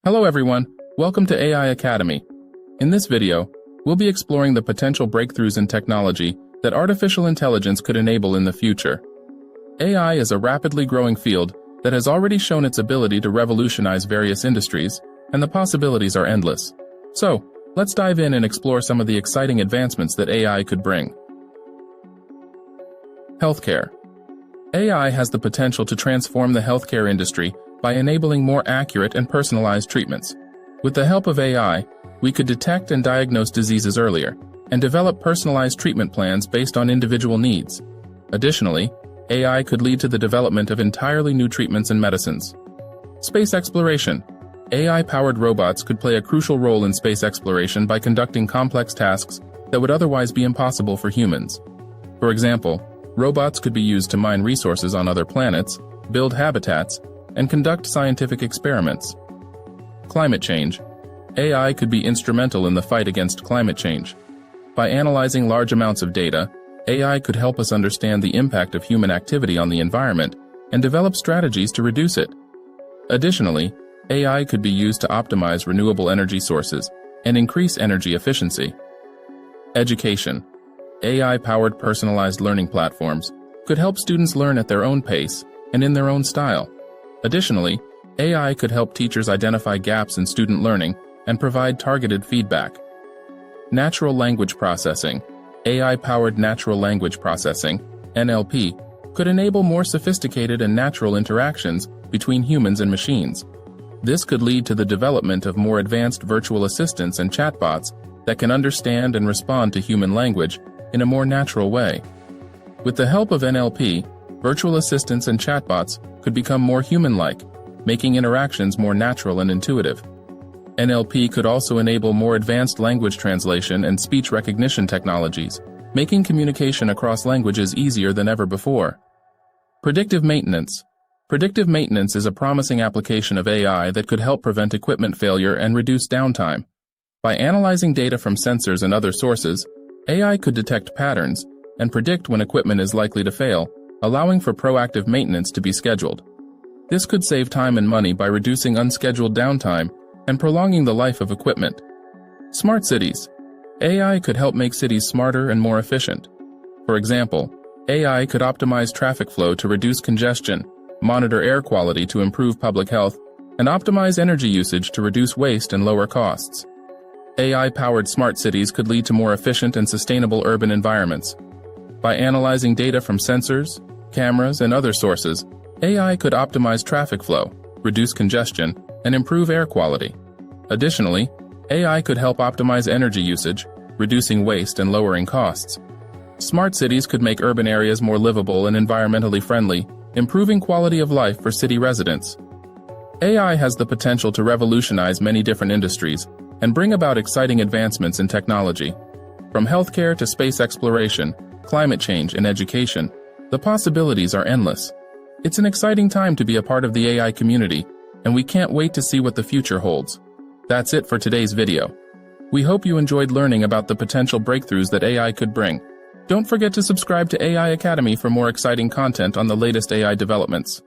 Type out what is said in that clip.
Hello everyone, welcome to AI Academy. In this video, we'll be exploring the potential breakthroughs in technology that artificial intelligence could enable in the future. AI is a rapidly growing field that has already shown its ability to revolutionize various industries, and the possibilities are endless. So, let's dive in and explore some of the exciting advancements that AI could bring. Healthcare. AI has the potential to transform the healthcare industry by enabling more accurate and personalized treatments. With the help of AI, we could detect and diagnose diseases earlier, and develop personalized treatment plans based on individual needs. Additionally, AI could lead to the development of entirely new treatments and medicines. Space exploration. AI-powered robots could play a crucial role in space exploration by conducting complex tasks that would otherwise be impossible for humans. For example, robots could be used to mine resources on other planets, build habitats, and conduct scientific experiments. Climate change. AI could be instrumental in the fight against climate change. By analyzing large amounts of data, AI could help us understand the impact of human activity on the environment and develop strategies to reduce it. Additionally, AI could be used to optimize renewable energy sources and increase energy efficiency. Education. AI-powered personalized learning platforms could help students learn at their own pace and in their own style. Additionally, AI could help teachers identify gaps in student learning and provide targeted feedback. Natural language processing. AI-powered natural language processing, NLP, could enable more sophisticated and natural interactions between humans and machines. This could lead to the development of more advanced virtual assistants and chatbots that can understand and respond to human language in a more natural way. With the help of NLP, virtual assistants and chatbots could become more human-like, making interactions more natural and intuitive. NLP could also enable more advanced language translation and speech recognition technologies, making communication across languages easier than ever before. Predictive maintenance. Predictive maintenance is a promising application of AI that could help prevent equipment failure and reduce downtime. By analyzing data from sensors and other sources, AI could detect patterns and predict when equipment is likely to fail, allowing for proactive maintenance to be scheduled. This could save time and money by reducing unscheduled downtime and prolonging the life of equipment. Smart cities. AI could help make cities smarter and more efficient. For example, AI could optimize traffic flow to reduce congestion, monitor air quality to improve public health, and optimize energy usage to reduce waste and lower costs. AI-powered smart cities could lead to more efficient and sustainable urban environments. By analyzing data from sensors, cameras, and other sources, AI could optimize traffic flow, reduce congestion, and improve air quality. Additionally, AI could help optimize energy usage, reducing waste and lowering costs. Smart cities could make urban areas more livable and environmentally friendly, improving quality of life for city residents. AI has the potential to revolutionize many different industries and bring about exciting advancements in technology. From healthcare to space exploration, climate change, and education, the possibilities are endless. It's an exciting time to be a part of the AI community, and we can't wait to see what the future holds. That's it for today's video. We hope you enjoyed learning about the potential breakthroughs that AI could bring. Don't forget to subscribe to AI Academy for more exciting content on the latest AI developments.